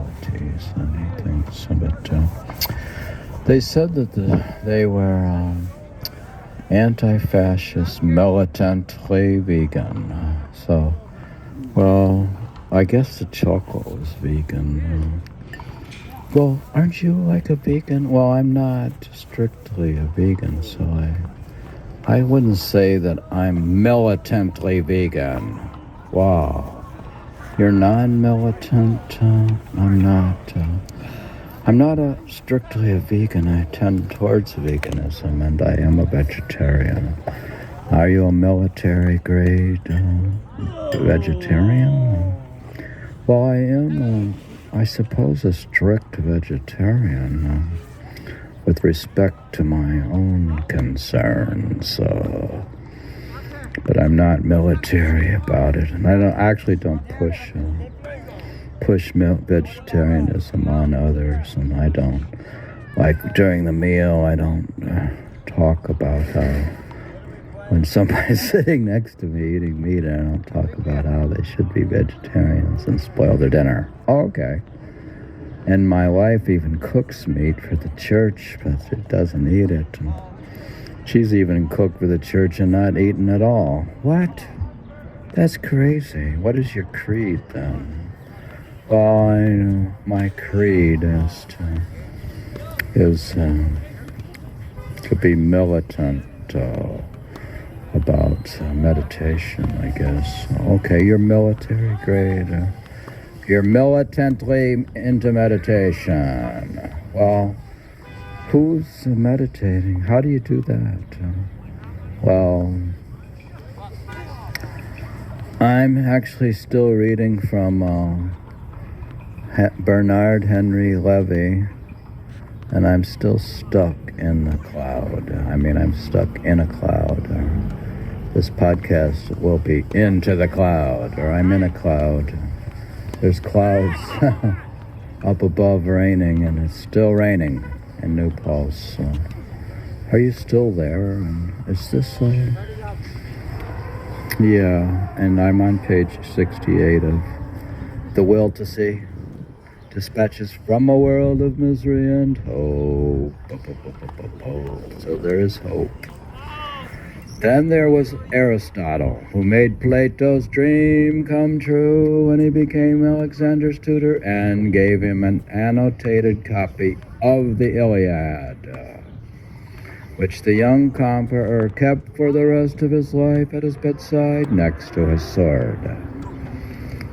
qualities, anything. So, but they said that they were anti-fascist, militantly vegan. So, well, I guess the chocolate was vegan. Well, aren't you like a vegan? Well, I'm not strictly a vegan, so I wouldn't say that I'm militantly vegan. Wow. You're non-militant? I'm not strictly a vegan. I tend towards veganism, and I am a vegetarian. Are you a military grade vegetarian? Well, I am, I suppose, a strict vegetarian with respect to my own concerns. But I'm not military about it, and I don't push vegetarianism on others, and I don't, like during the meal, I don't talk about how when somebody's sitting next to me eating meat, I don't talk about how they should be vegetarians and spoil their dinner. Oh, okay. And my wife even cooks meat for the church, but it doesn't eat it. And she's even cooked for the church and not eaten at all. What? That's crazy. What is your creed then? Well, my creed is to be militant about meditation, I guess. Okay, you're military grade. You're militantly into meditation. Well, who's meditating? How do you do that? Well, I'm actually still reading from Bernard Henry Levy, and I'm still stuck in the cloud. I'm stuck in a cloud. This podcast will be into the cloud, or I'm in a cloud. There's clouds up above raining, and it's still raining in New Paltz. Are you still there? Is this yeah, and I'm on page 68 of The Will to See. Dispatches from a world of misery and hope. So there is hope. Then there was Aristotle, who made Plato's dream come true when he became Alexander's tutor and gave him an annotated copy of the Iliad, which the young conqueror kept for the rest of his life at his bedside next to his sword.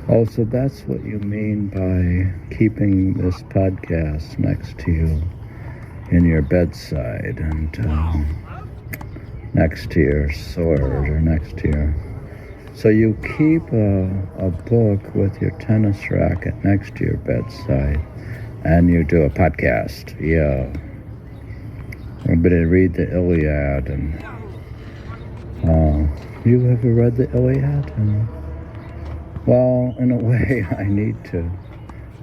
Oh, so that's what you mean by keeping this podcast next to you in your bedside and next to your sword or next to your... So you keep a book with your tennis racket next to your bedside and you do a podcast. Yeah. I'm going to read the Iliad and... you ever read the Iliad? Well, in a way, I need to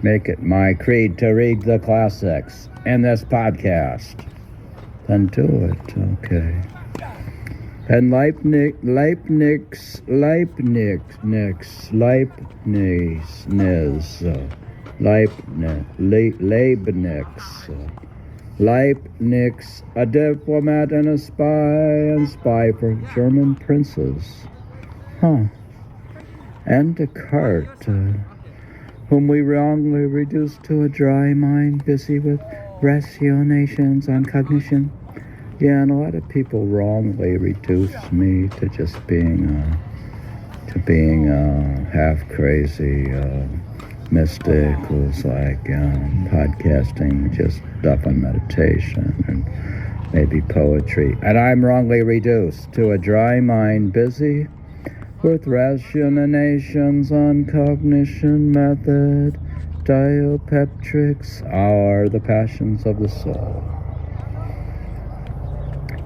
make it my creed to read the classics in this podcast. Then do it, okay. And Leibniz, a diplomat and a spy for German princes. And Descartes, whom we wrongly reduced to a dry mind busy with rationations on cognition. Yeah, and a lot of people wrongly reduce me to just being half crazy mystic who's like podcasting just stuff on meditation and maybe poetry. And I'm wrongly reduced to a dry mind busy with rationations on cognition method. Diopeptrics are the passions of the soul.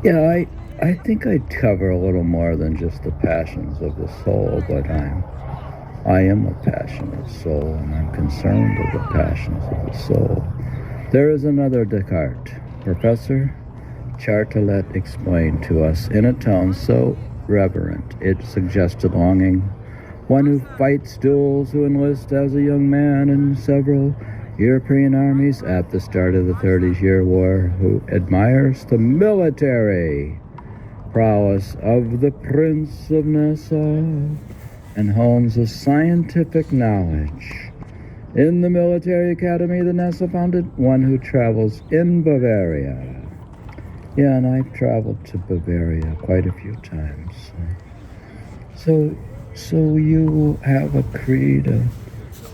Yeah, I think I'd cover a little more than just the passions of the soul, but I am a passionate soul, and I'm concerned with the passions of the soul. There is another Descartes. Professor Chartelet explained to us in a tone so reverent it suggested longing. One who fights duels, who enlists as a young man in several European armies at the start of the 30-year war, who admires the military prowess of the Prince of Nassau and hones a scientific knowledge. In the military academy that Nassau founded, one who travels in Bavaria. Yeah, and I've traveled to Bavaria quite a few times. So you have a creed of,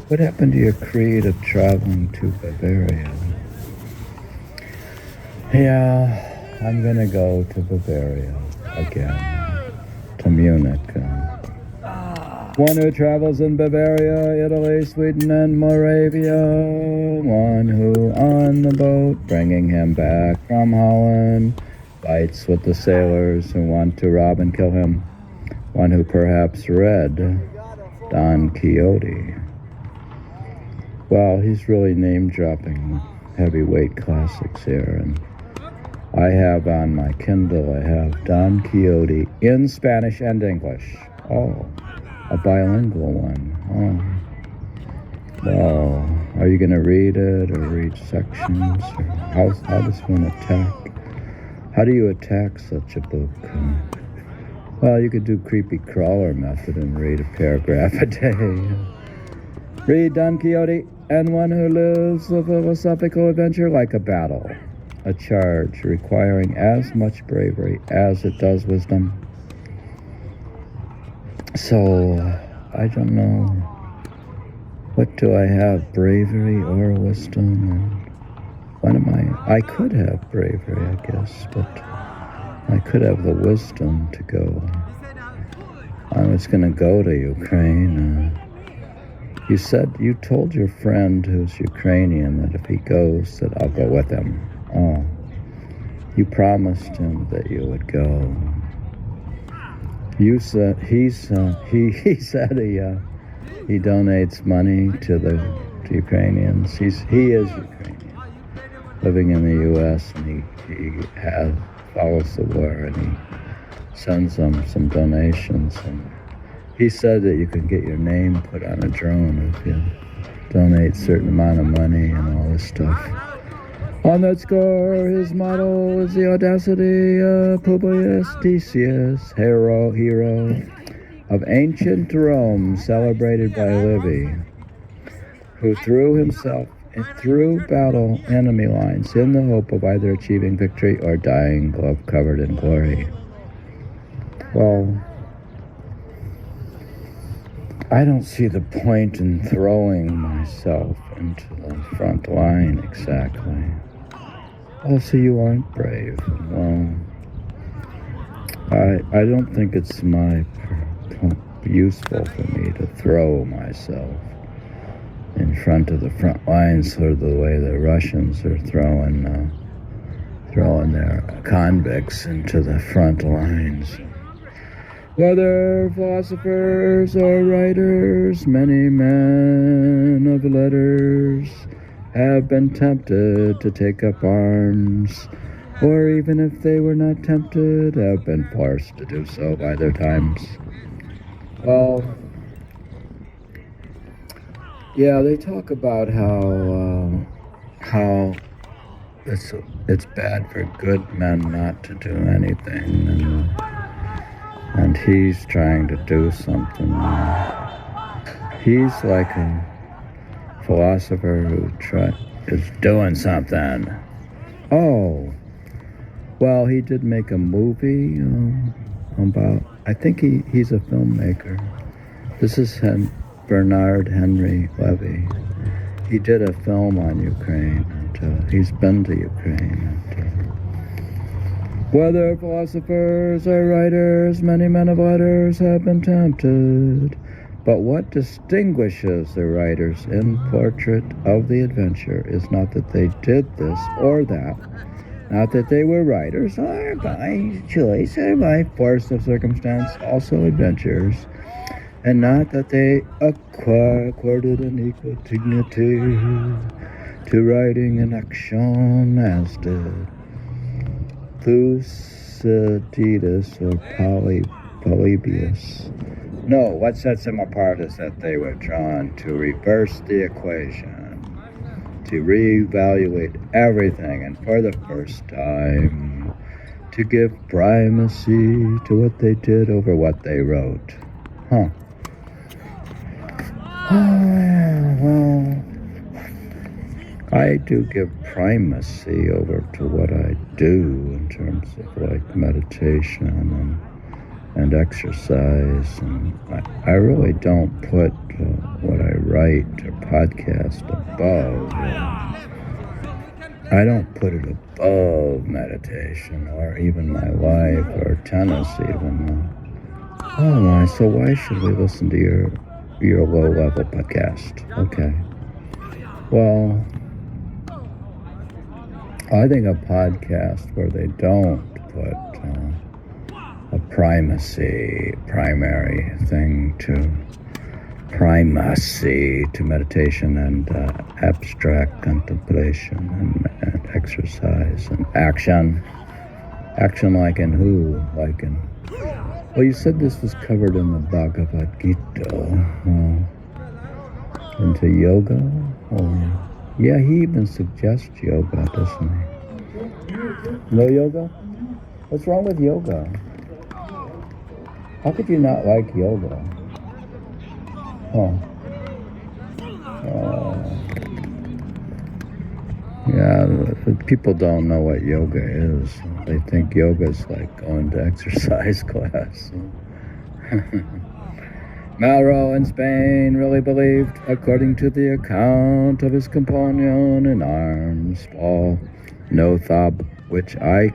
what happened to your creed of traveling to Bavaria? Yeah, I'm gonna go to Bavaria again, to Munich. One who travels in Bavaria, Italy, Sweden, and Moravia. One who on the boat, bringing him back from Holland, fights with the sailors who want to rob and kill him. One who perhaps read Don Quixote. Well, he's really name-dropping heavyweight classics here. And I have on my Kindle, I have Don Quixote in Spanish and English. Oh, a bilingual one. Oh. Well, are you going to read it or read sections? Or how does one attack? How do you attack such a book? Well, you could do creepy crawler method and read a paragraph a day. Read Don Quixote, and one who lives a philosophical adventure like a battle, a charge requiring as much bravery as it does wisdom. So, I don't know, what do I have, bravery or wisdom? And what am I could have bravery, I guess, but I could have the wisdom to go. I was going to go to Ukraine. You told your friend who's Ukrainian that if he goes, that I'll go with him. Oh, you promised him that you would go. You said he said he donates money to Ukrainians. He is Ukrainian, living in the U.S. and he follows the war and he sends them some donations. And he said that you can get your name put on a drone if you donate a certain amount of money and all this stuff. On that score, his motto is the audacity of Publius Decius, hero of ancient Rome, celebrated by Levy, who threw himself through battle enemy lines in the hope of either achieving victory or dying glove-covered in glory. Well, I don't see the point in throwing myself into the front line exactly. Oh, so you aren't brave. Well, I don't think it's useful for me to throw myself in front of the front lines, sort of the way the Russians are throwing their convicts into the front lines. Whether philosophers or writers, many men of letters have been tempted to take up arms, or even if they were not tempted, have been forced to do so by their times. Well, yeah, they talk about how it's bad for good men not to do anything, and he's trying to do something. He's like a philosopher who is doing something. Oh, well, he did make a movie about, I think he's a filmmaker. This is Bernard Henry Levy. He did a film on Ukraine, and he's been to Ukraine. Whether philosophers or writers, many men of letters have been tempted. But what distinguishes the writers in portrait of the adventure is not that they did this or that, not that they were writers or by choice or by force of circumstance, also adventurers, and not that they accorded an equal dignity to writing and action as did Thucydides or Polybius. No, what sets them apart is that they were drawn to reverse the equation. to reevaluate everything, and for the first time, to give primacy to what they did over what they wrote. Huh. Well, I do give primacy over to what I do in terms of like meditation and exercise, and I really don't put what I write or podcast above. I don't put it above meditation or even my life or tennis even. Oh my, so why should we listen to your low-level podcast? Okay. Well, I think a podcast where they don't put a primary thing to primacy to meditation and abstract contemplation and exercise and action. Action like in who? Like in... Well, you said this was covered in the Bhagavad Gita. Into yoga? Or... Yeah, he even suggests yoga, doesn't he? No yoga? What's wrong with yoga? How could you not like yoga? Huh. Yeah, people don't know what yoga is. They think yoga is like going to exercise class. Malraux in Spain really believed, according to the account of his companion in arms, Paul Nothab, which I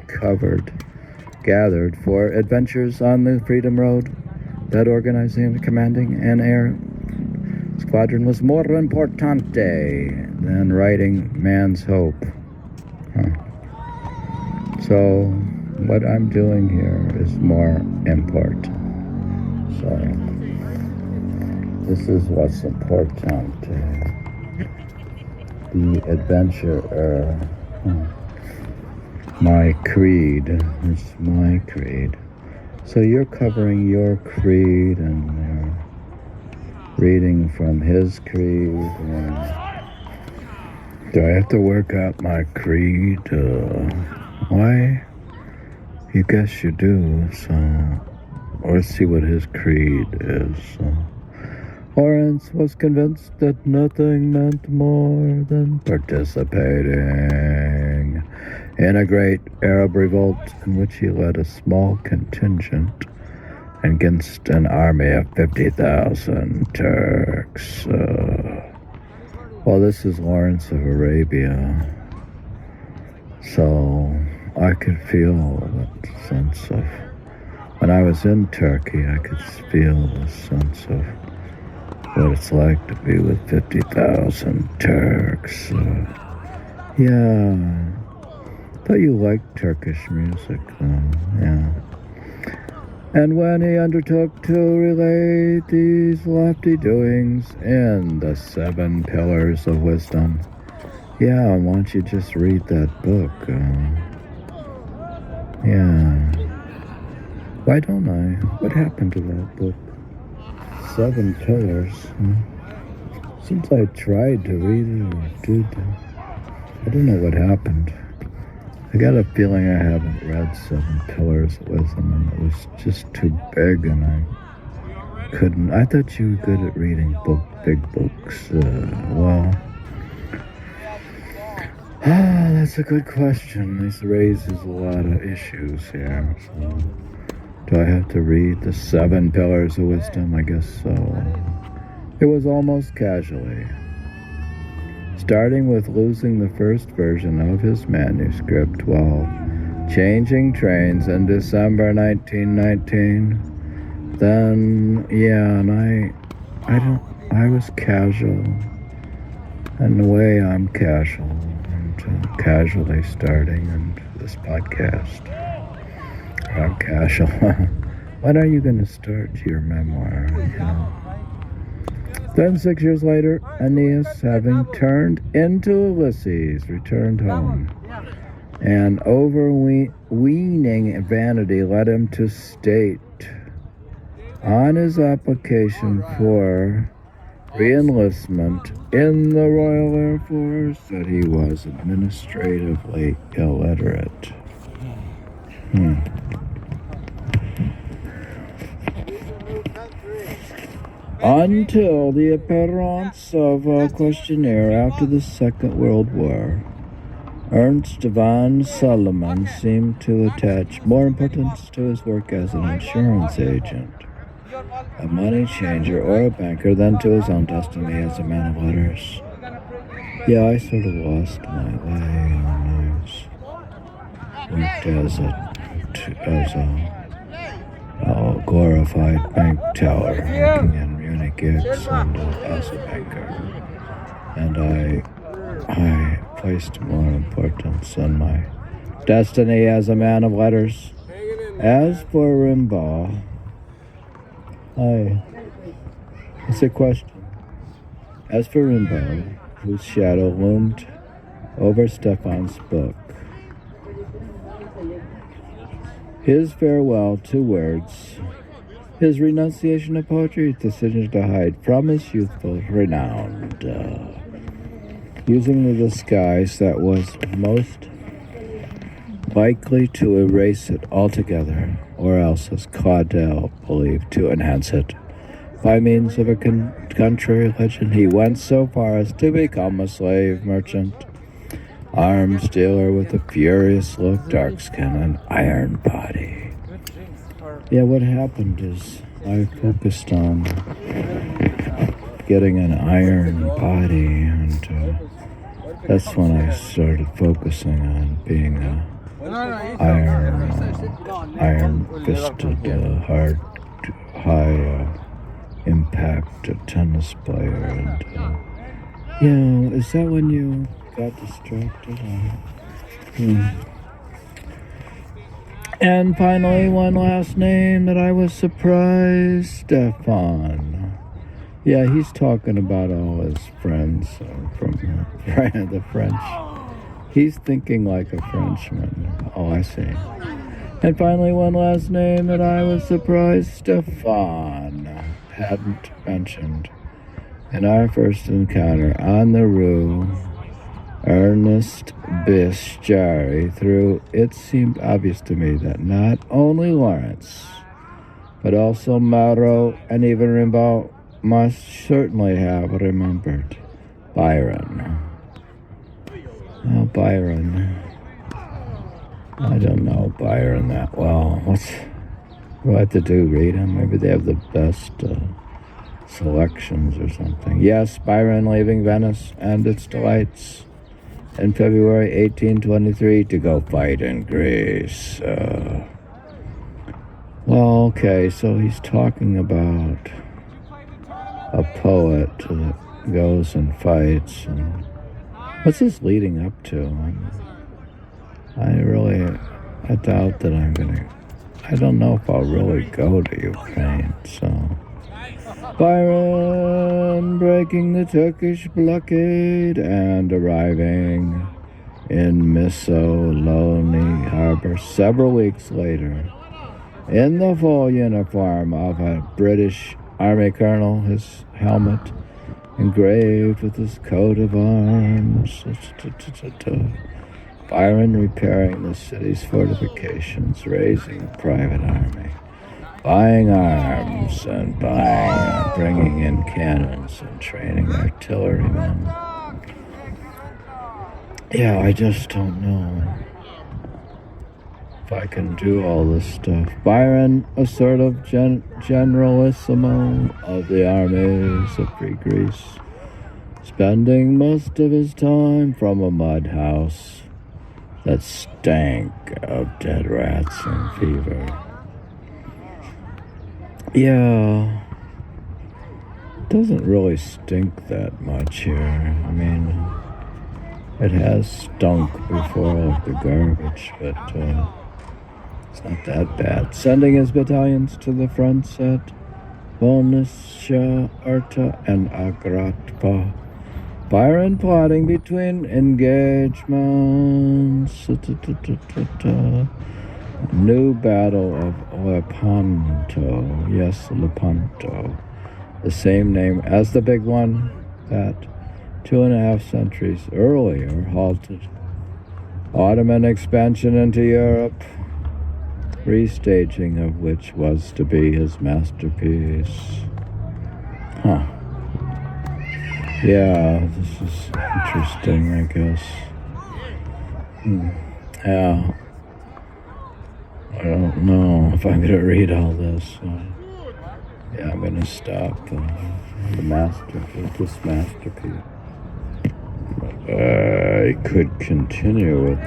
gathered for adventures on the Freedom Road, that organizing and commanding an air squadron was more importante than writing man's hope. So what I'm doing here is more important. So this is what's important. The adventurer. My creed. It's my creed. So you're covering your creed and reading from his creed. Do I have to work out my creed? Why? You guess you do. So let's see what his creed is. Lawrence was convinced that nothing meant more than participating in a great Arab revolt in which he led a small contingent against an army of 50,000 Turks. Well, this is Lawrence of Arabia, so I could feel that sense of, when I was in Turkey, I could feel the sense of what it's like to be with 50,000 Turks. Yeah, I thought you liked Turkish music, yeah. And when he undertook to relate these lofty doings in the 7 Pillars of Wisdom, yeah, why don't you just read that book? Yeah. Why don't I? What happened to that book? 7 Pillars. Seems I tried to read it or did. I don't know what happened. I got a feeling I haven't read 7 Pillars of Wisdom, and it was just too big, and I couldn't. I thought you were good at reading big books. That's a good question. This raises a lot of issues here. So, do I have to read the 7 Pillars of Wisdom? I guess so. It was almost casually. Starting with losing the first version of his manuscript while changing trains in December 1919. Then, yeah, and I was casual. And the way I'm casual, and casually starting and this podcast. I'm casual. When are you going to start your memoir? Then 6 years later, Aeneas, having turned into Ulysses, returned home. And overweening vanity led him to state on his application for re-enlistment in the Royal Air Force, that he was administratively illiterate. Until the appearance of a questionnaire after the Second World War, Ernst von Solomon seemed to attach more importance to his work as an insurance agent, a money changer, or a banker than to his own destiny as a man of letters. Yeah, I sort of lost my way when I worked as a glorified bank teller, working in Munich gigs and as a banker. And I placed more importance on my destiny as a man of letters. As for Rimbaud, it's a question. As for Rimbaud, whose shadow loomed over Stephan's book, his farewell to words, his renunciation of poetry, his decision to hide from his youthful renown, using the disguise that was most likely to erase it altogether, or else, as Caudel believed, to enhance it. By means of a contrary legend, he went so far as to become a slave merchant, arms dealer with a furious look, dark skin, and iron body. Yeah, what happened is I focused on getting an iron body, and that's when I started focusing on being a iron-fisted, hard, high impact tennis player. And is that when you got distracted? And finally, one last name that I was surprised, Stefan. Yeah, he's talking about all his friends from the French. He's thinking like a Frenchman. Oh, I see. And finally, one last name that I was surprised Stefan hadn't mentioned. In our first encounter on the Rue, Ernest Bishari, through it seemed obvious to me that not only Lawrence, but also Marot and even Rimbaud must certainly have remembered Byron. Oh, Byron. I don't know Byron that well. What do I have to do? Read him? Maybe they have the best selections or something. Yes, Byron leaving Venice and its delights in February 1823 to go fight in Greece. Well, okay, so he's talking about a poet that goes and fights. And what's this leading up to? I doubt that I don't know if I'll really go to Ukraine, so. Byron breaking the Turkish blockade and arriving in Missolonghi Harbor several weeks later in the full uniform of a British Army colonel, his helmet engraved with his coat of arms. Byron repairing the city's fortifications, raising a private army, buying arms and bringing in cannons and training artillerymen. Yeah, I just don't know if I can do all this stuff. Byron, a sort of generalissimo of the armies of free Greece, spending most of his time from a mud house that stank of dead rats and fever. Yeah, it doesn't really stink that much here. I mean, it has stunk before, like the garbage, but it's not that bad. Sending his battalions to the fronts at Volnyssha, Arta, and Agratpa. Byron plotting between engagements. New battle of Lepanto. Yes, Lepanto. the same name as the big one that 2.5 centuries earlier halted Ottoman expansion into Europe, restaging of which was to be his masterpiece. Huh. Yeah, this is interesting, I guess. Yeah. I don't know if I'm going to read all this. Yeah, I'm going to stop this masterpiece. I could continue with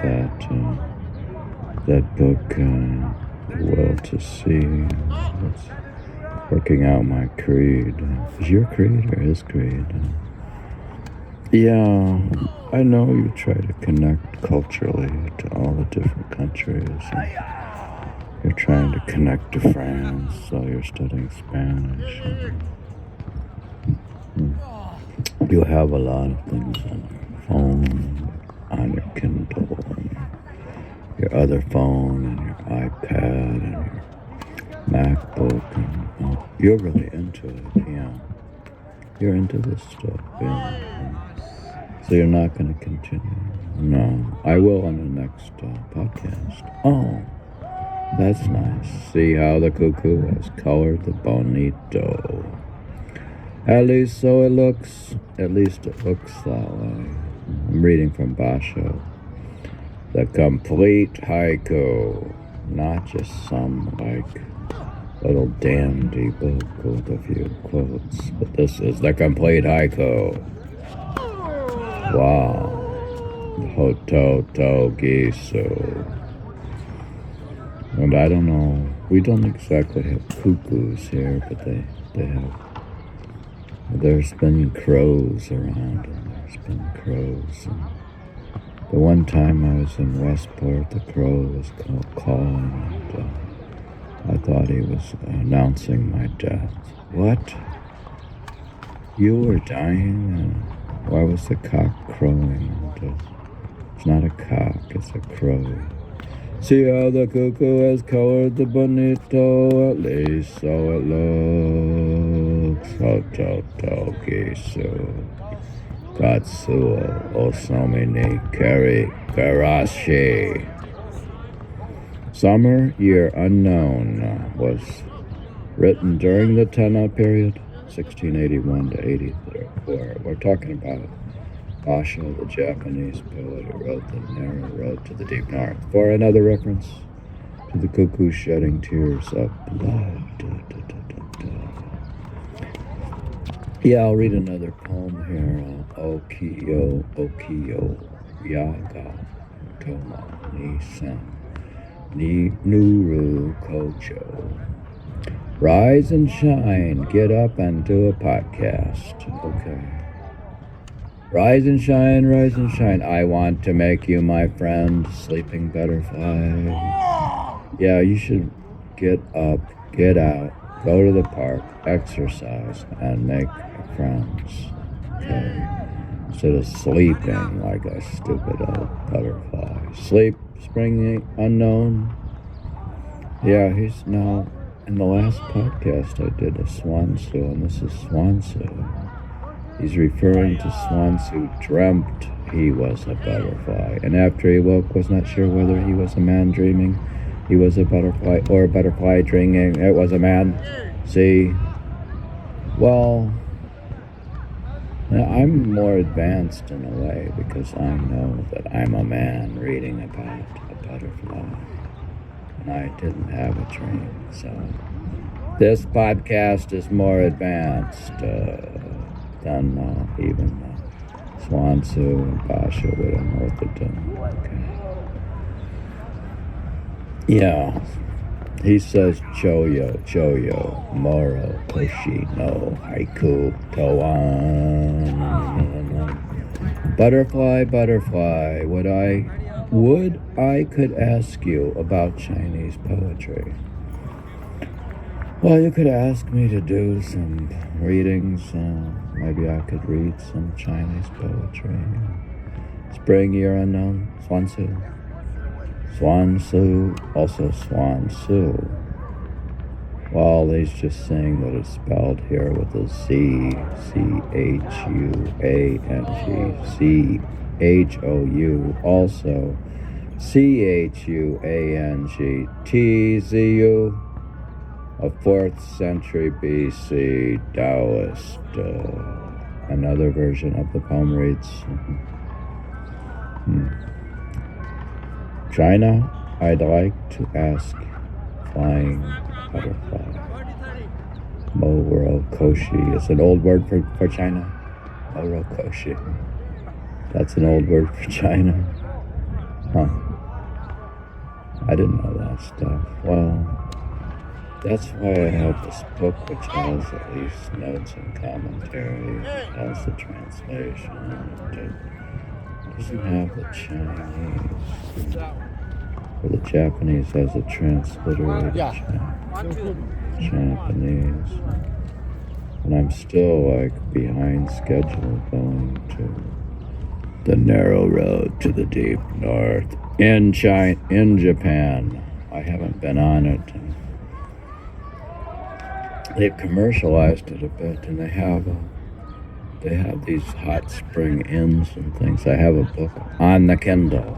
that book, The Will to See. It's working out my creed. Is your creed or his creed? Yeah, I know you try to connect culturally to all the different countries. You're trying to connect to France, so you're studying Spanish. You have a lot of things on your phone, on your Kindle, and your other phone, and your iPad, and your MacBook. And, you're really into it, yeah. You're into this stuff, yeah. So you're not going to continue? No, I will on the next podcast. Oh, that's nice. See how the cuckoo has colored the bonito. At least so it looks. At least it looks that way. I'm reading from Basho. The complete haiku. Not just some, little dandy book with a few quotes. But this is the complete haiku. Wow. Hoto to gisu. And I don't know, we don't exactly have cuckoos here, but they have. There's been crows around, and there's been crows. And the one time I was in Westport, the crow was calling, and I thought he was announcing my death. What? You were dying? Why was the cock crowing? And, it's not a cock, it's a crow. See how the cuckoo has colored the bonito, at least so it looks. Hoto to gisu. Katsuo osomi ni karashi. Summer, year unknown, was written during the Tenno period, 1681 to 84. We're talking about Basho, the Japanese poet who wrote the narrow road to the deep north. For another reference to the cuckoo shedding tears of blood. Yeah, I'll read another poem here. Okiyo, Yaga, Toma, Nisan, Nuru, Kocho. Rise and shine, get up and do a podcast. Okay. Rise and shine, I want to make you my friend, sleeping butterfly. Yeah, you should get up, get out, go to the park, exercise, and make friends. Okay. Instead of sleeping like a stupid old butterfly. Sleep, spring unknown. Yeah, he's now, in the last podcast I did a Swansu, and this is Swansu. He's referring to swans who dreamt he was a butterfly, and after he woke was not sure whether he was a man dreaming he was a butterfly or a butterfly dreaming it was a man. See? Well, I'm more advanced in a way because I know that I'm a man reading about a butterfly, and I didn't have a dream. So this podcast is more advanced than even Swansu and Basho would have known what they're doing. Okay. Yeah. He says choyo, moro, koshi, no, haiku, toan. Butterfly, would I could ask you about Chinese poetry. Well, you could ask me to do some readings. Maybe I could read some Chinese poetry. Spring year unknown, Swansu, also Swansu. Well, he's just saying that it's spelled here with a Z, C-H-U-A-N-G, C-H-O-U, also C-H-U-A-N-G, T-Z-U, a 4th century BC Taoist. Another version of the poem reads, China, I'd like to ask flying butterfly. Morokoshi is an old word for China. Morokoshi. That's an old word for China. Huh. I didn't know that stuff. Well, that's why I have this book which has at least notes and commentary. It has the translation. It doesn't have the Chinese. Or the Japanese has a transliterated Japanese. And I'm still behind schedule going to the narrow road to the deep north in Japan. I haven't been on it. They've commercialized it a bit, and they have these hot spring inns and things. I have a book on the Kindle,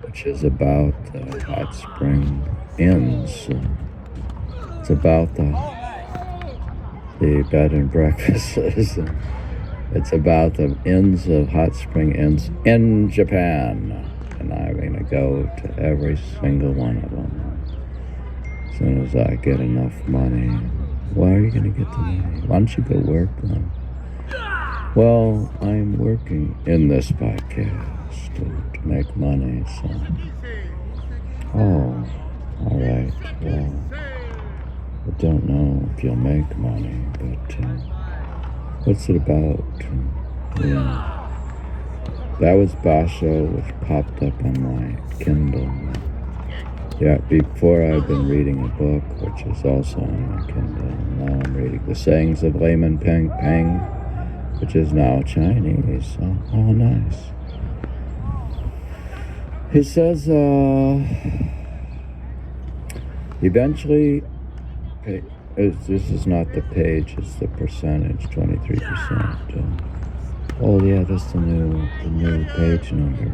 which is about the hot spring inns. It's about the bed and breakfasts. It's about the inns of hot spring inns in Japan. And I'm going to go to every single one of them as soon as I get enough money. Why are you going to get the money? Why don't you go work then? Well, I'm working in this podcast to make money, so. Oh, all right. Well, I don't know if you'll make money, but what's it about? Yeah. That was basho, which popped up on my Kindle. Yeah, before I've been reading a book, which is also on my Kindle. Now I'm reading The Sayings of Layman Peng, which is now Chinese. Oh, nice. He says, eventually, this is not the page, it's the percentage, 23%. Oh yeah, that's the new page number,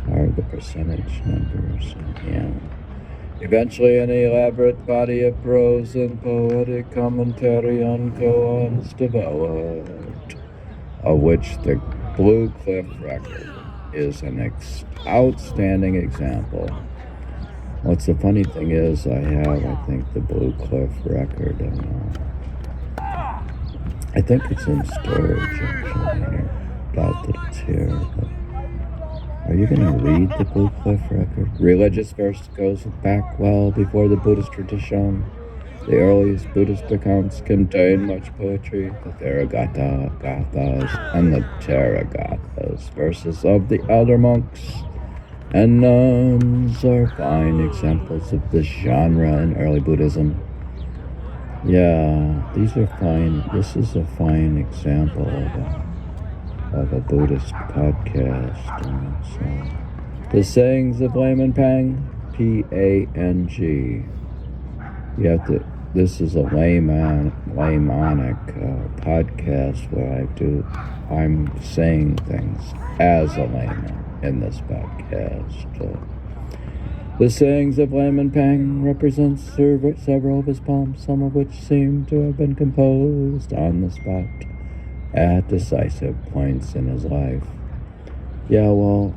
or the percentage numbers, yeah. Eventually, an elaborate body of prose and poetic commentary on koans developed, of which the Blue Cliff Record is an outstanding example. What's the funny thing is, I think, the Blue Cliff Record, and I think it's in storage, actually. I doubt that it's here, but are you going to read the Blue Cliff Record? Religious verse goes back well before the Buddhist tradition. The earliest Buddhist accounts contain much poetry. The Gathas and the Charagathas, verses of the elder monks and nuns, are fine examples of this genre in early Buddhism. Yeah, these are fine. This is a fine example of a Buddhist podcast. So, The Sayings of Layman Peng, P-A-N-G. This is a laymanic podcast where I'm saying things as a layman in this podcast. The Sayings of Layman Peng represents several of his poems, some of which seem to have been composed on the spot at decisive points in his life. Yeah, well,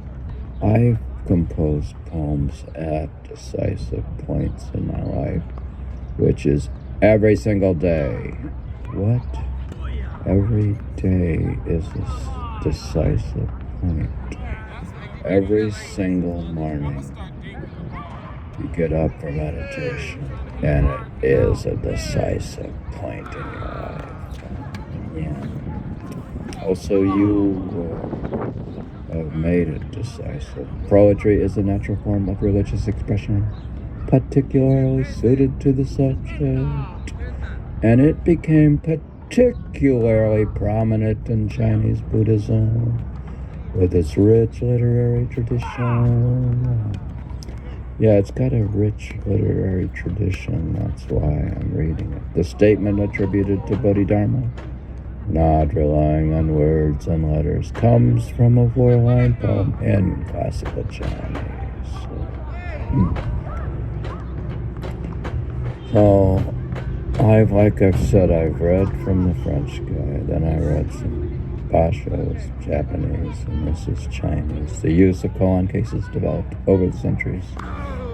I've composed poems at decisive points in my life, which is every single day. What? Every day is a decisive point. Every single morning, you get up for meditation, and it is a decisive point in your life. Yeah. Also, you have made it decisive. Poetry is a natural form of religious expression, particularly suited to the subject, and it became particularly prominent in Chinese Buddhism with its rich literary tradition. Yeah, it's got a rich literary tradition. That's why I'm reading it. The statement attributed to Bodhidharma, not relying on words and letters, comes from a 4-line poem in classical Chinese. So, like I've said, I've read from the French guy, then I read some basho is Japanese, and this is Chinese. The use of koan cases developed over the centuries,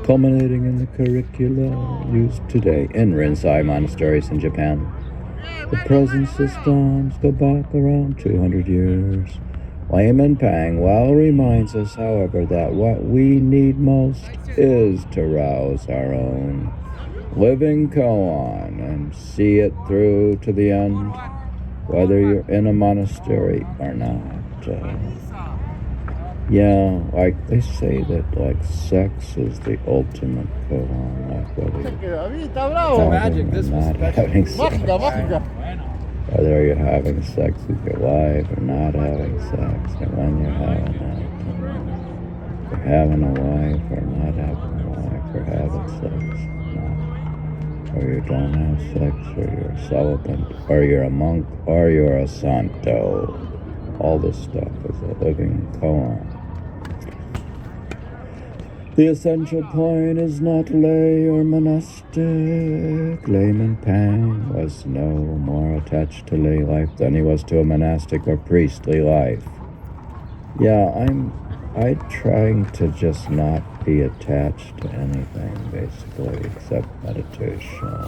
culminating in the curricula used today in Rinzai monasteries in Japan. The present systems go back around 200 years. Layman Pang well reminds us, however, that what we need most is to rouse our own living koan and see it through to the end, whether you're in a monastery or not. Yeah, like they say that like sex is the ultimate koan, like whether you're having or not having sex. Whether you're having sex with your wife or not having sex, or when you're having it, you're having a wife or not having a wife, or having sex, not, or you don't have sex, or you're a celibate, or you're a monk, or you're a santo. All this stuff is a living koan. The essential point is not lay or monastic. Layman Pang was no more attached to lay life than he was to a monastic or priestly life. Yeah, I'm trying to just not be attached to anything, basically, except meditation.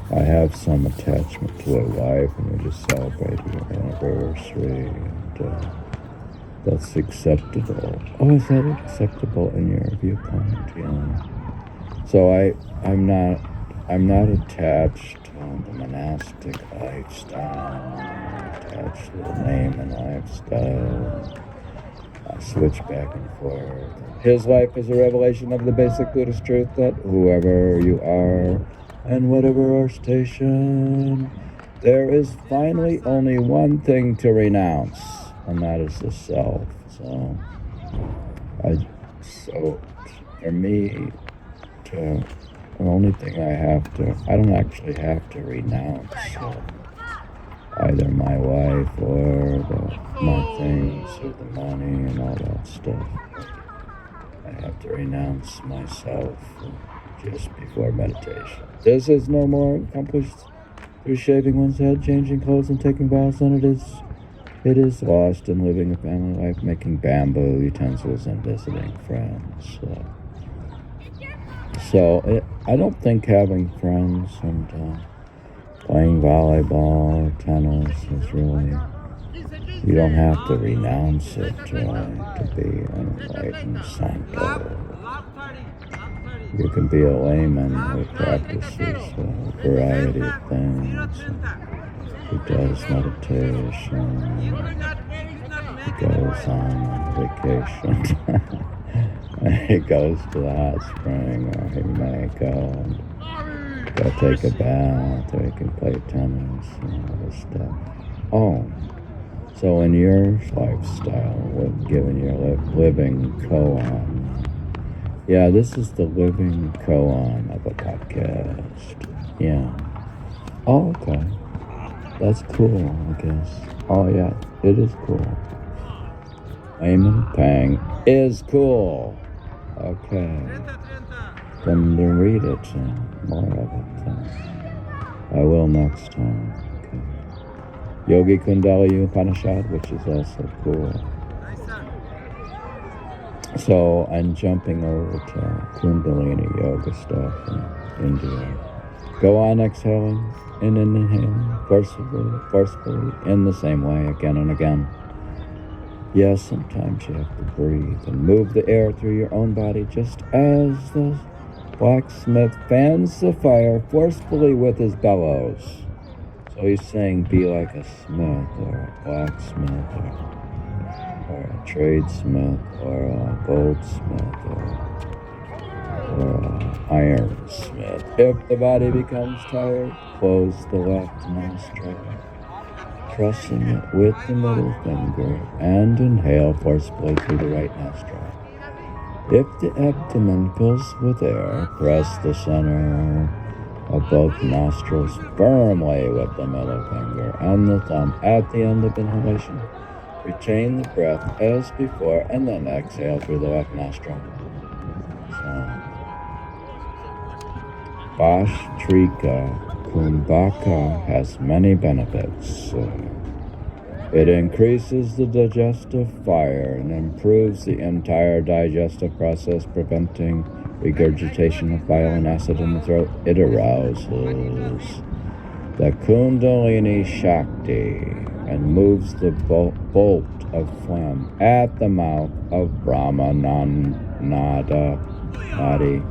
I have some attachment to a wife, and we just celebrated our anniversary, and that's acceptable. Oh, is that acceptable in your viewpoint? Yeah. So I'm not attached to the monastic lifestyle. I'm attached to the layman lifestyle. I switch back and forth. His life is a revelation of the basic Buddhist truth that whoever you are and whatever our station, there is finally only one thing to renounce, and that is the self. So for me, the only thing I don't actually have to renounce either my wife or my things or the money and all that stuff. I have to renounce myself just before meditation. This is no more accomplished through shaving one's head, changing clothes, and taking vows than it is lost in living a family life, making bamboo utensils, and visiting friends. I don't think having friends and playing volleyball or tennis is really, you don't have to renounce it to be an enlightened santo. You can be a layman who practices a variety of things. He does meditation. He goes on vacation. He goes to the hot spring, or he may go take a bath, or he can play tennis and all this stuff. Oh, so in your lifestyle, with giving your living koan, yeah, this is the living koan of a podcast. Yeah. Oh, okay. That's cool, I guess. Oh, yeah, it is cool. Layman Pang is cool. Okay. Then read it, more of it. I will next time. Okay. Yogi Kundalini Upanishad, which is also cool. So I'm jumping over to Kundalini yoga stuff in India. Go on exhaling and inhaling forcefully in the same way again and again. Yes, sometimes you have to breathe and move the air through your own body, just as the blacksmith fans the fire forcefully with his bellows. So he's saying, be like a smith or a blacksmith or a tradesmith or a goldsmith or an ironsmith. If the body becomes tired, close the left nostril, pressing it with the middle finger, and inhale forcefully through the right nostril. If the abdomen fills with air, press the center of both nostrils firmly with the middle finger and the thumb at the end of inhalation. Retain the breath as before and then exhale through the left nostril. So, Bhastrika Kumbhaka has many benefits. It increases the digestive fire and improves the entire digestive process, preventing regurgitation of bile and acid in the throat. It arouses the Kundalini Shakti and moves the bolt of phlegm at the mouth of Brahmananda Nadi,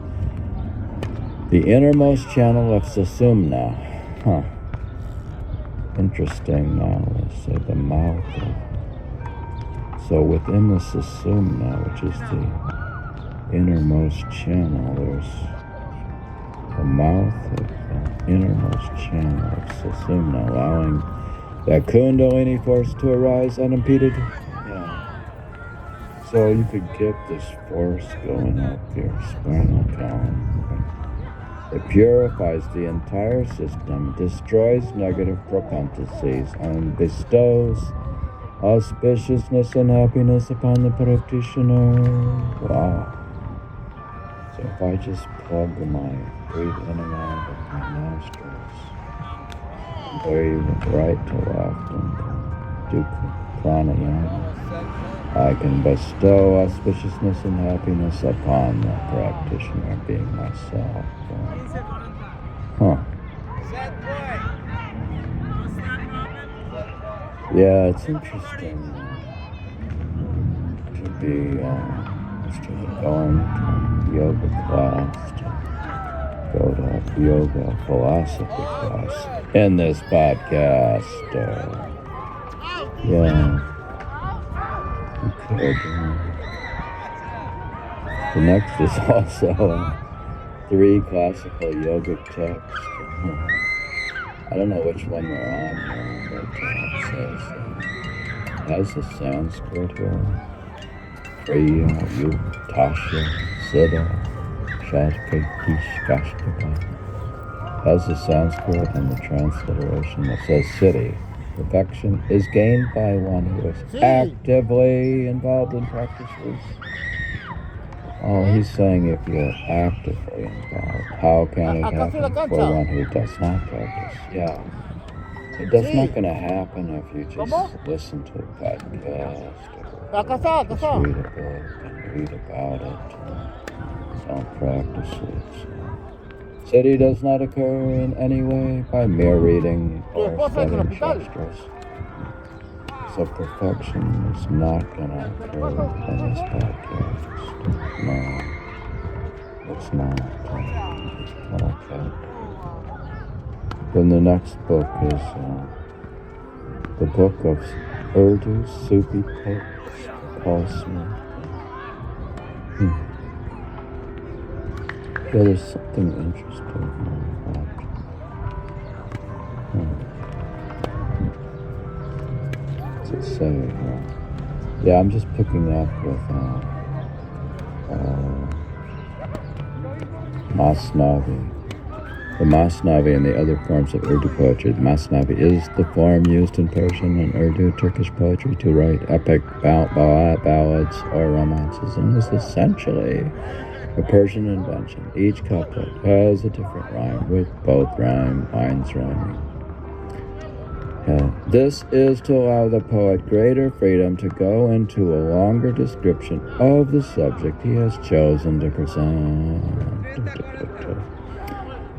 the innermost channel of Sushumna. Interesting. Now let's say the mouth of, so within the Sushumna, which is the innermost channel, there's the mouth of the innermost channel of Sushumna, allowing the Kundalini force to arise unimpeded. So you could get this force going up your spinal column. It purifies the entire system, destroys negative propensities, and bestows auspiciousness and happiness upon the practitioner. Wow. So if I just plug breathe in and out of my nostrils, breathe right to left, and do pranayama, I can bestow auspiciousness and happiness upon the practitioner, being myself. Yeah, it's interesting to be going to yoga class, to go to yoga philosophy class in this podcast. The next is also 3 classical yogic texts. I don't know which one we're on here, but it has the Sanskrit here. Kriya, Tasha, Siddha, Shastakishkashtaka. Has the Sanskrit and the transliteration that says Siddhi. Perfection is gained by one who is actively involved in practices. Oh, he's saying if you're actively involved, how can it happen for one who does not practice? Yeah. That's not going to happen if you just listen to a podcast or just read a book and read about it and don't practice it. Siddhi does not occur in any way by mere reading or studying shastras. So perfection is not going to occur in this podcast. No, it's not. Okay. Then the next book is the book of Urdu Sufi poets, Paul Smith. Yeah, there's something interesting about what's it say here? Yeah, I'm just picking up with Masnavi. The Masnavi and the other forms of Urdu poetry. The Masnavi is the form used in Persian and Urdu, Turkish poetry to write epic ballads or romances, and is essentially a Persian invention. Each couplet has a different rhyme, with both lines rhyming. This is to allow the poet greater freedom to go into a longer description of the subject he has chosen to present.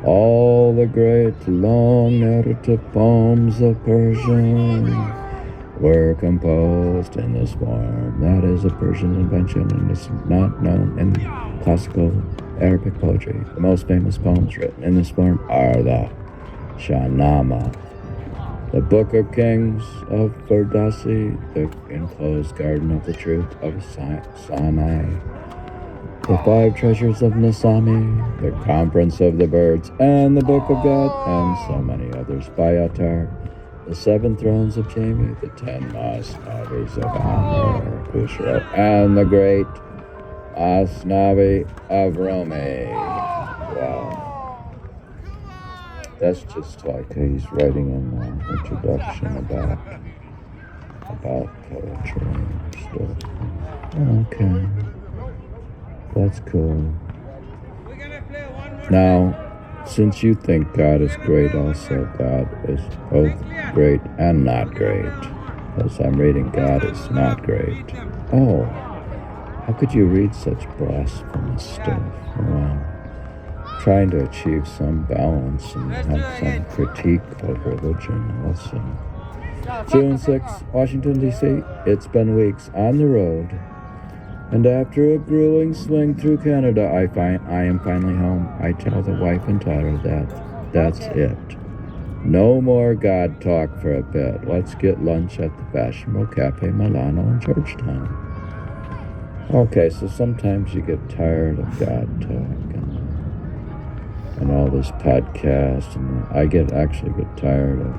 All the great long narrative poems of Persian were composed in this form. That is a Persian invention and is not known in classical Arabic poetry. The most famous poems written in this form are the Shahnameh, the Book of Kings of Ferdowsi, the Enclosed Garden of the Truth of Sinai, the 5 Treasures of Nasami, the Conference of the Birds, and the Book of God, and so many others by Attar, the 7 Thrones of Jamie, the 10 Masnavis of Amr, Khusro, and the Great Osnavi of Rome. Wow. That's just like he's writing in the introduction about poetry and stuff. Okay. That's cool. Now, since you think God is great also, God is both great and not great. As I'm reading, God is not great. Oh, how could you read such blasphemous stuff? Wow. Trying to achieve some balance and have some critique of religion also. June 6, Washington, D.C. It's been weeks on the road. And after a grueling swing through Canada, I am finally home. I tell the wife and daughter that that's it. No more God talk for a bit. Let's get lunch at the fashionable Cafe Milano in Georgetown. Okay, so sometimes you get tired of God talk and all this podcast, and I actually get tired of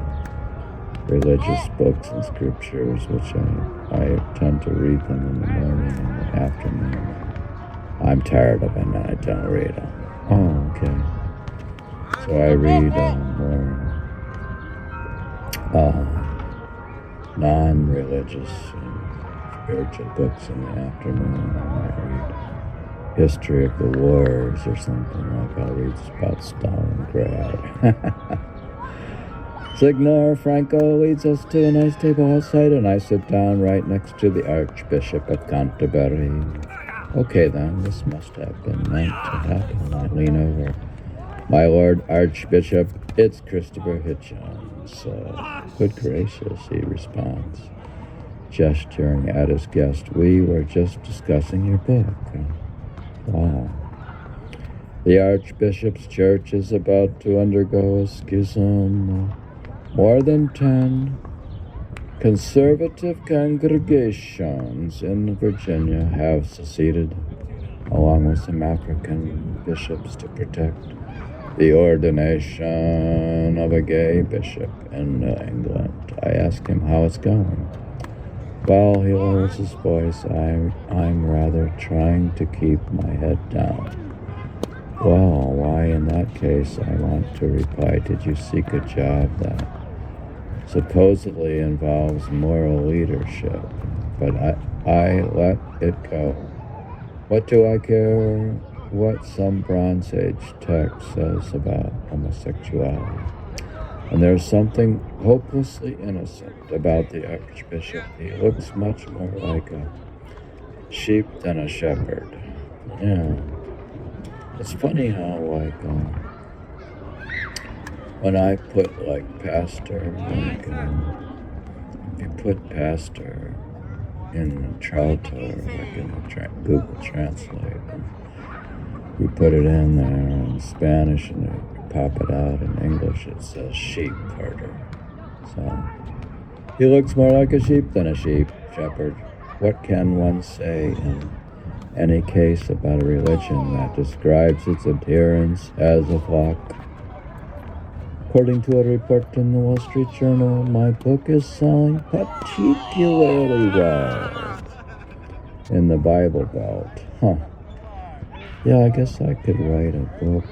religious books and scriptures, which I tend to read them in the morning and the afternoon. I'm tired of them and I don't read them. Oh, okay. So I read more non-religious spiritual books in the afternoon. I might read history of the wars or something, like I'll read about Stalingrad. Signor Franco leads us to a nice table outside, and I sit down right next to the Archbishop of Canterbury. Okay then, this must have been meant to happen. I lean over. My Lord Archbishop, it's Christopher Hitchens. Good gracious, he responds, gesturing at his guest. We were just discussing your book. Wow. The Archbishop's church is about to undergo a schism. More than 10 conservative congregations in Virginia have seceded, along with some African bishops, to protect the ordination of a gay bishop in New England. I ask him how it's going. Well, he lowers his voice. I'm rather trying to keep my head down. Well, why in that case, I want to reply, did you seek a job that supposedly involves moral leadership? But I let it go. What do I care what some Bronze Age text says about homosexuality? And there's something hopelessly innocent about the Archbishop. He looks much more like a sheep than a shepherd. Yeah. It's funny how, when I put, pastor, if you put pastor in the Trauto, in the Google Translate, and you put it in there in Spanish and you pop it out in English, it says sheep herder. So, he looks more like a sheep than a shepherd. What can one say in any case about a religion that describes its adherents as a flock? According to a report in the Wall Street Journal, my book is selling particularly well in the Bible Belt. Yeah, I guess I could write a book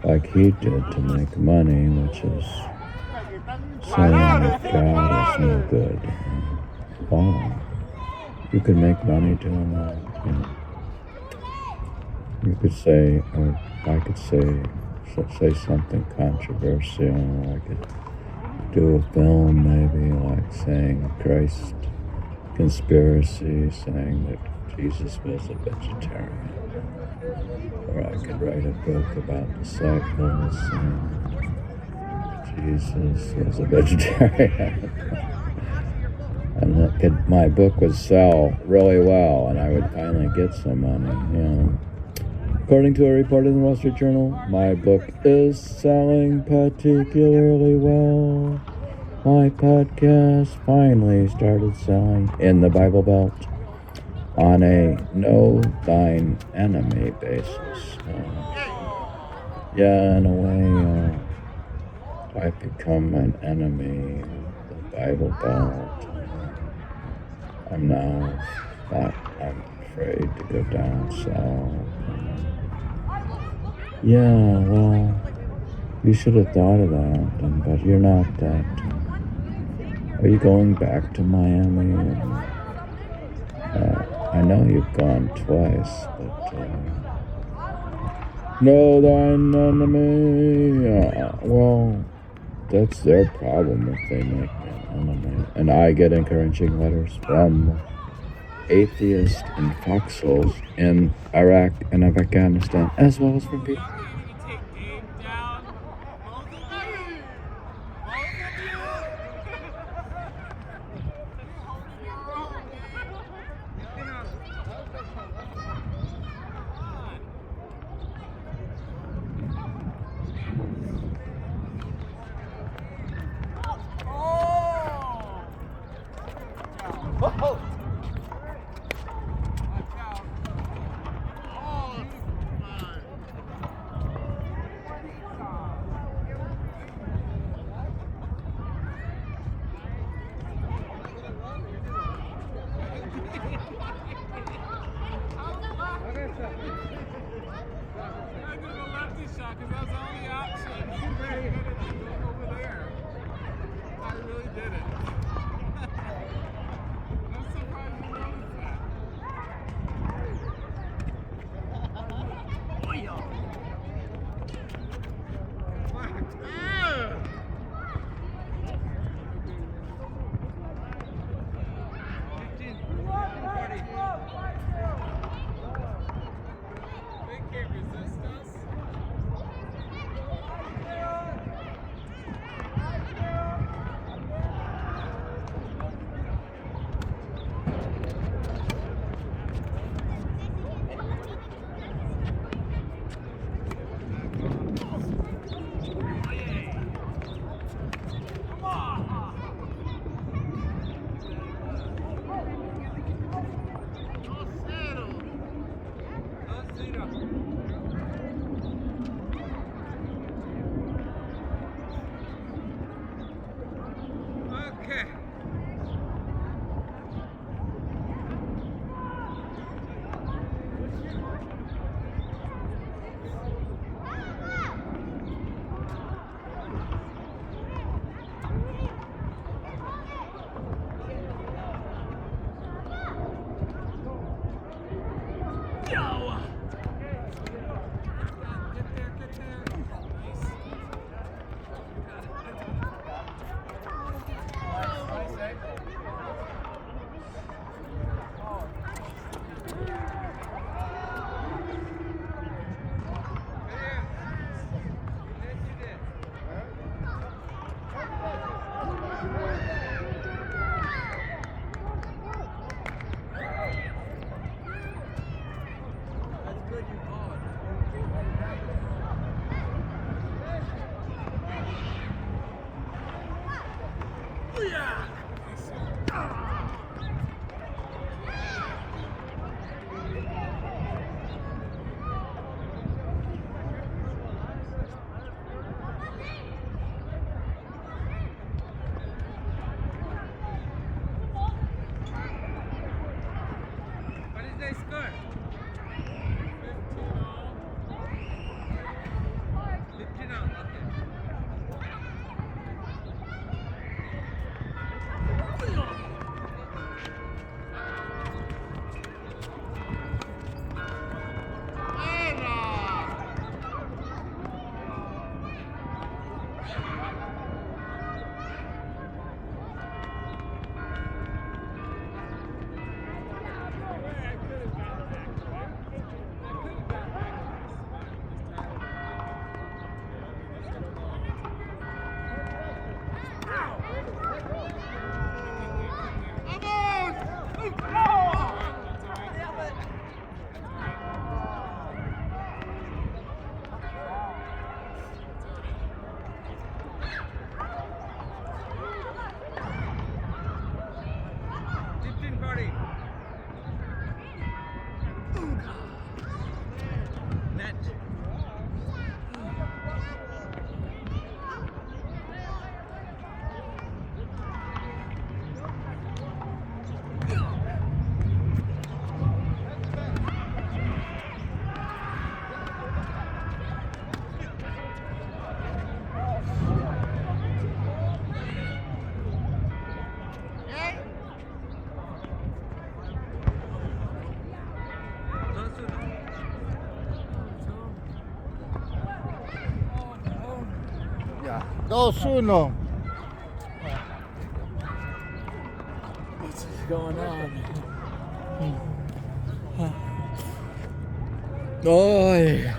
like he did to make money, which is saying that God is no good. Wow. You could make money doing that. You could say, or I could say something controversial. I could do a film maybe saying Christ conspiracy, saying that Jesus was a vegetarian. Or I could write a book about disciples saying Jesus was a vegetarian. And my book would sell really well, and I would finally get some money. According to a report in the Wall Street Journal, my book is selling particularly well. My podcast finally started selling in the Bible Belt on a know thine enemy basis. In a way, I've become an enemy of the Bible Belt. I'm afraid to go down south. Yeah, well, you should have thought of that, but you're not that. Are you going back to Miami? I know you've gone twice, but know thine enemy. Well, that's their problem if they make me an enemy. And I get encouraging letters from atheists in foxholes in Iraq and Afghanistan, as well as from people. 2-1. What's going on? Oy.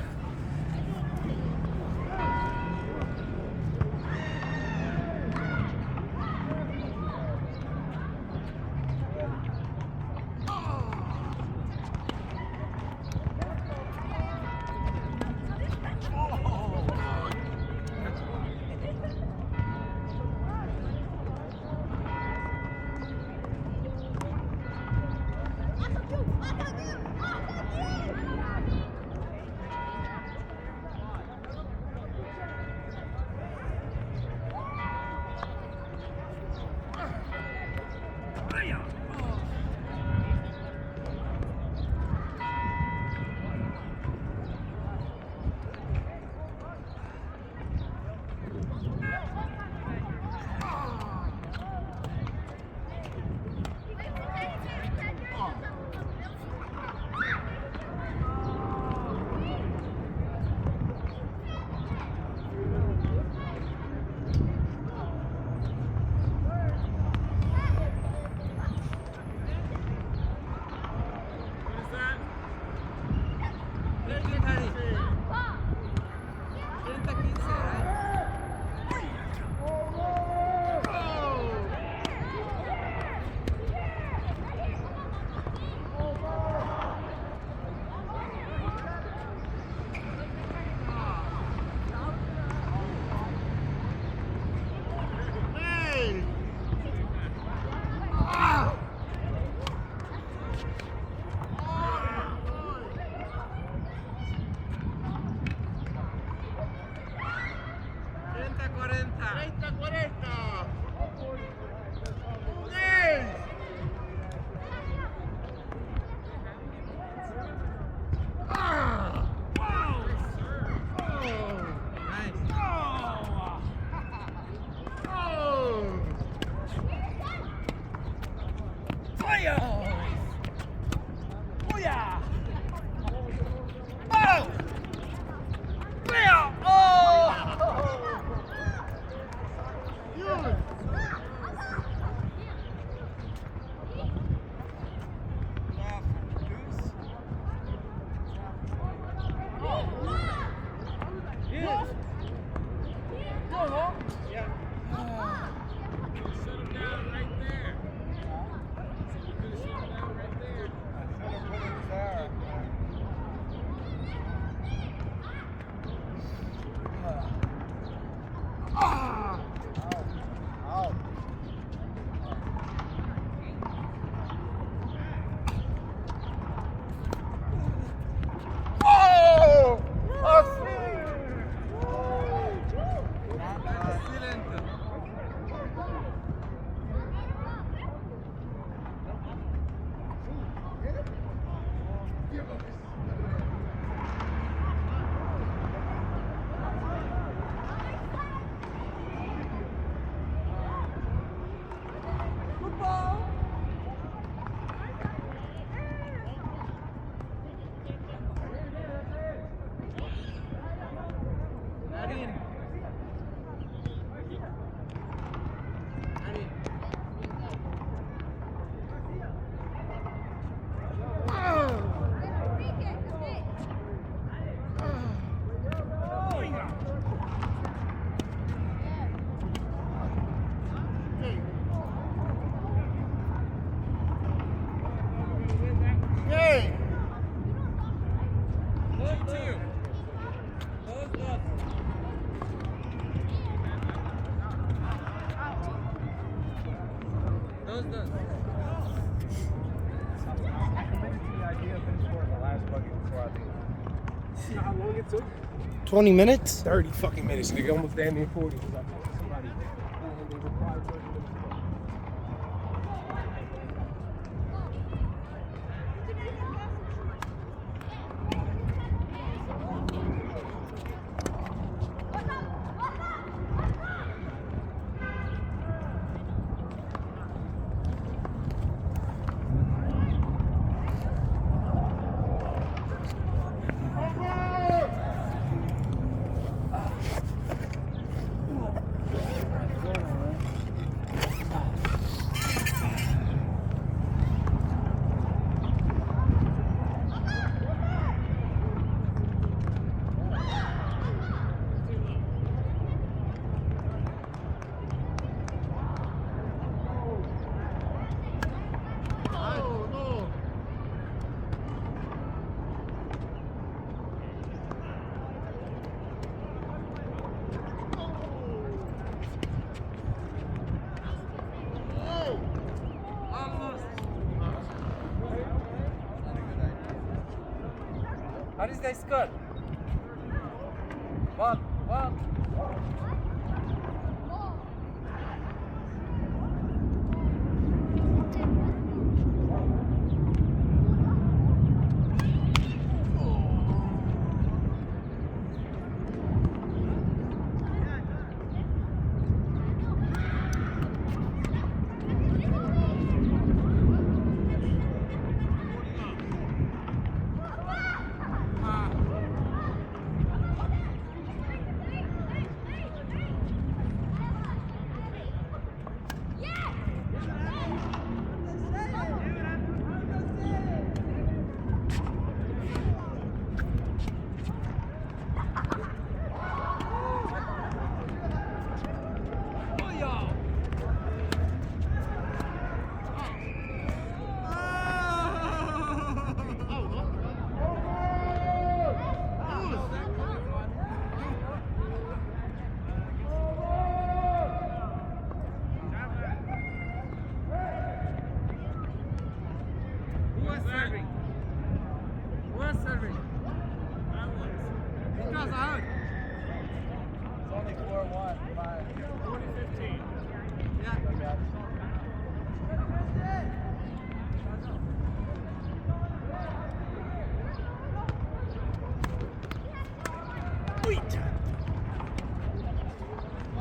You know how long it took? 20 minutes? 30 fucking minutes. Nigga, almost damn near 40. Because I talked to somebody and they replied 30 minutes. How is the score? One.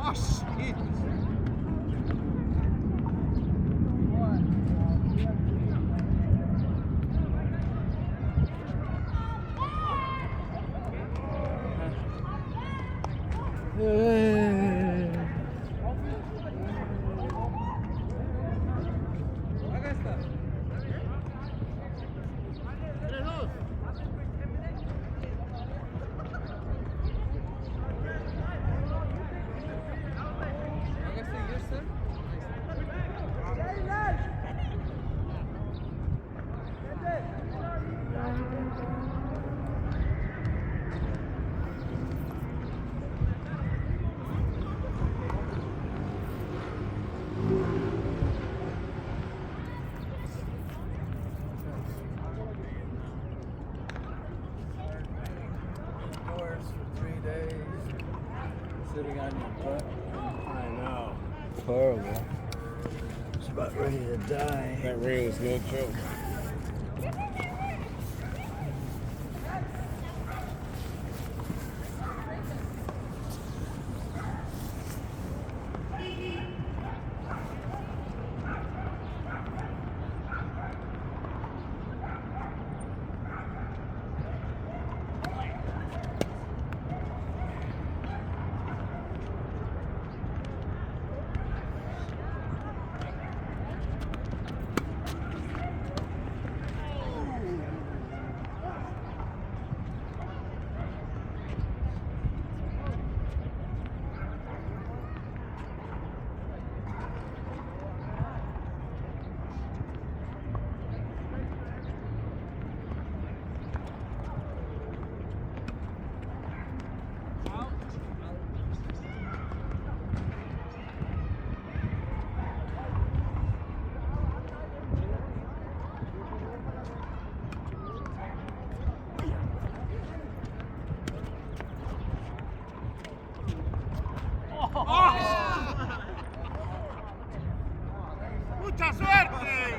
Oh, shit. Indoors for 3 days, sitting on your butt. I know. It's horrible. It's about ready to die. That rain was no joke. ¡Mucha suerte!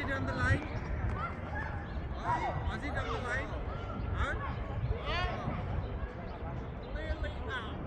it on the line? Was it on the line? Huh? Clearly out.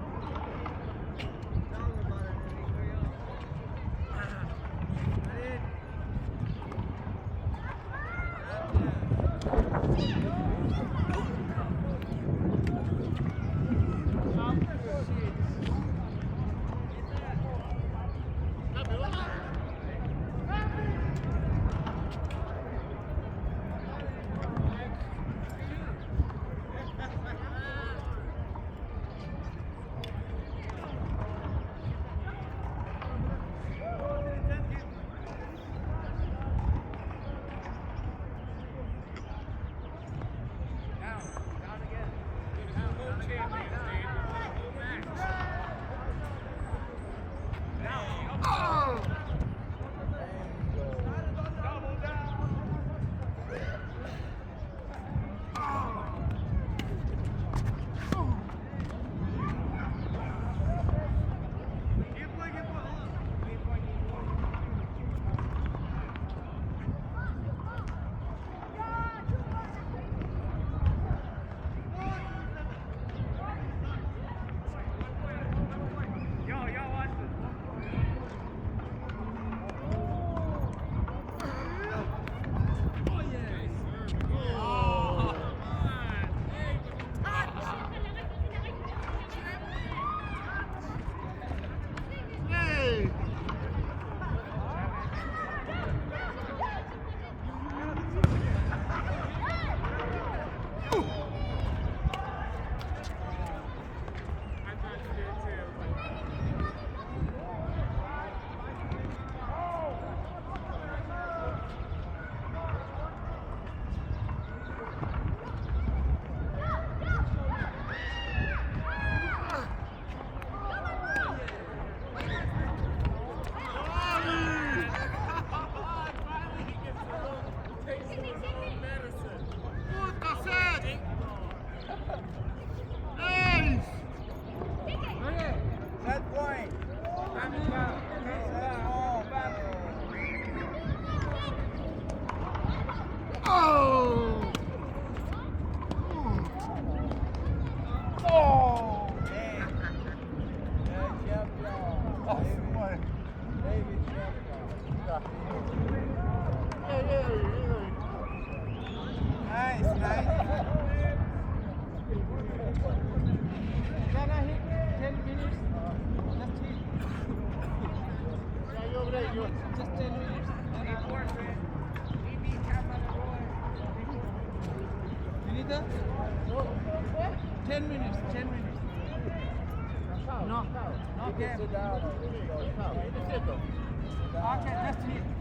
Tell them about it, Henry.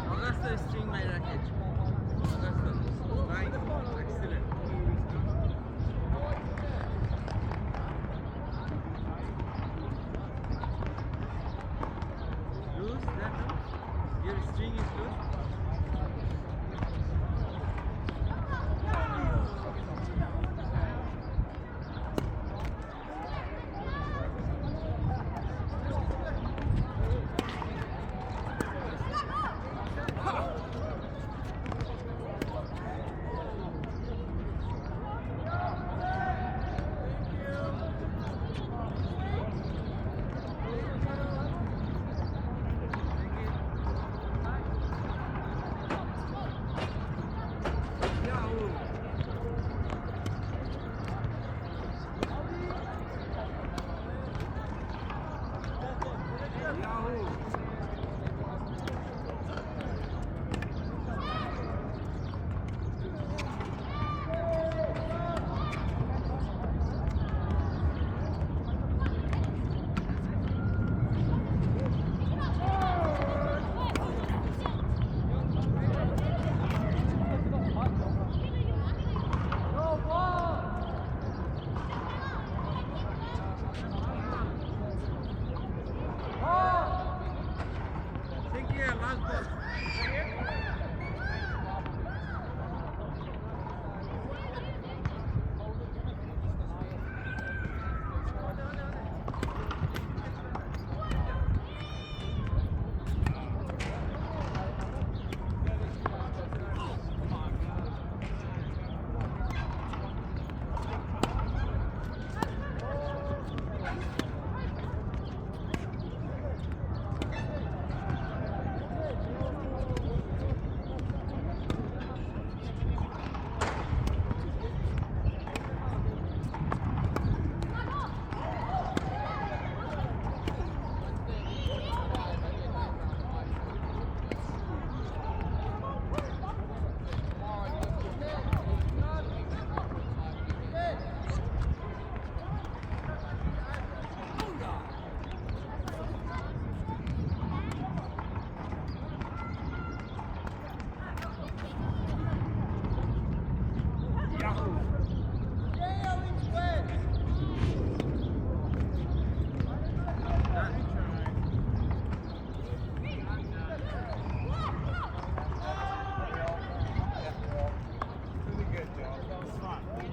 Augusto string my racket. Augusto. Fine. Excellent. Loose that no? Your string is loose. Take care, last ball.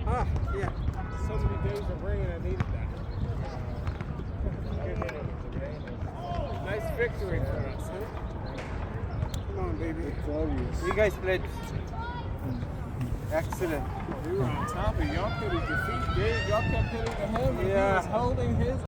Ah, yeah. So many days of rain, I needed that. Nice victory for us, huh? Come on, baby. You guys played excellent. We were on top of y'all could have defeated Dave. Y'all kept hitting the him and he Yeah. was holding his